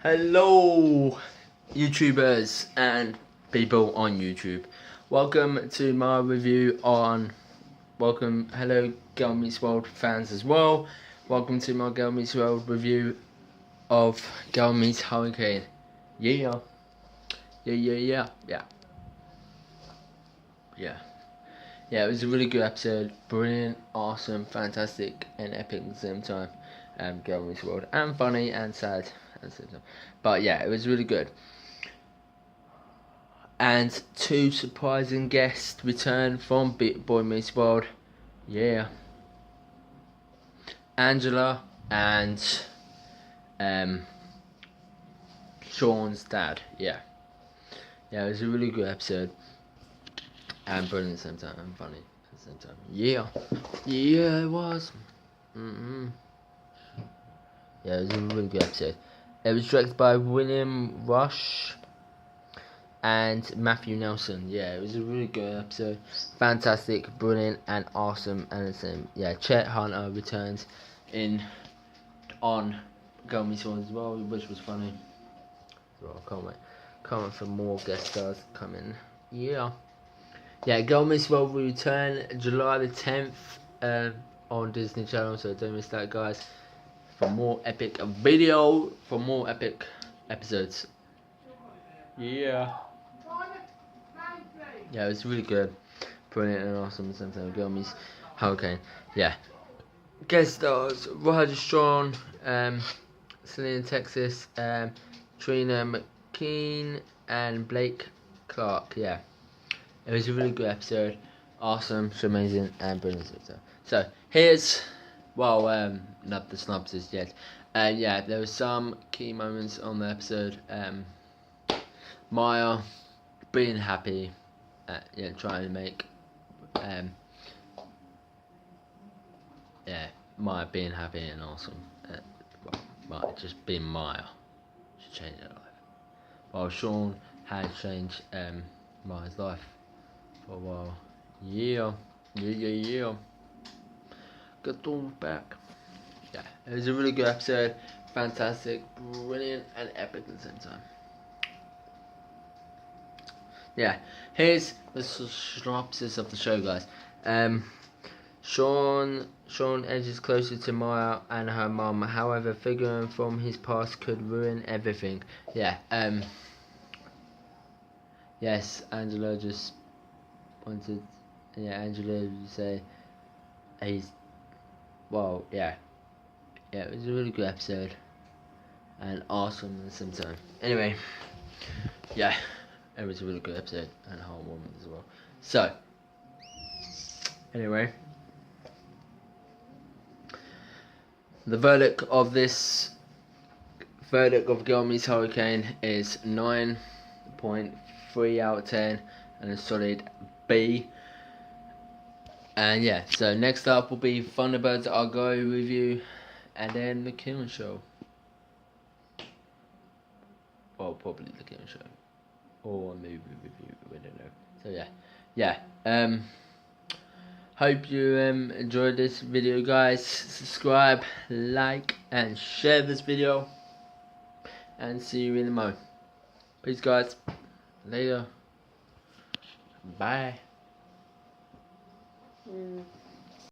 Hello, YouTubers and people on YouTube. Welcome to my review on. Hello, Girl Meets World fans as well. Welcome to my Girl Meets World review of Girl Meets Hurricane. Yeah. Yeah. It was a really good episode. Brilliant, awesome, fantastic, and epic at the same time. Girl Meets World, and funny and sad at the same time. But yeah, it was really good. And two surprising guests returned from Boy Meets World. Yeah. Angela and Shawn's dad. Yeah, it was a really good episode. And brilliant at the same time, and funny at the same time. Yeah, it was. Yeah, it was a really good episode. It was directed by William Rush and Matthew Nelson. Yeah, it was a really good episode. Fantastic, brilliant, and awesome, and the same. Yeah, Chet Hunter returns on Girl Meets World as well, which was funny. So I can't wait for more guest stars coming. Yeah, Girl Meets World will return July the 10th on Disney Channel, so don't miss that, guys. For more epic episodes. Yeah, it was really good, brilliant and awesome at the same time. Girl Meets Hurricane. Yeah, guest stars: Roger, Shawn, Selena, Texas, Trina, McGee, and Blake Clark. Yeah, it was a really good episode, awesome, so amazing, and brilliant. So here's, not the synopsis yet. There were some key moments on the episode. Meyer being happy, trying to make, Meyer being happy and awesome. Meyer just being Meyer should change her life. While Shawn had changed Meyer's life for a while. Yeah. Good on back. Yeah, it was a really good episode. Fantastic, brilliant, and epic at the same time. Yeah, here's the synopsis of the show, guys. Shawn edges closer to Meyer and her mum. However, figuring from his past could ruin everything. Yeah. Yes, Angela just wanted. Yeah, Angela to say he's. Well, yeah. It was a really good episode and awesome at the same time. Anyway, it was a really good episode and heartwarming as well. So, anyway, the verdict of Girl Meets Hurricane is 9.3 out of 10 and a solid B. And so next up will be Thunderbird's Auggie review, and then the Killing Show. Well, probably the Killing Show, or a movie review. We don't know. So hope you enjoyed this video, guys. Subscribe, like, and share this video. And see you in the mo. Peace, guys. Later. Bye.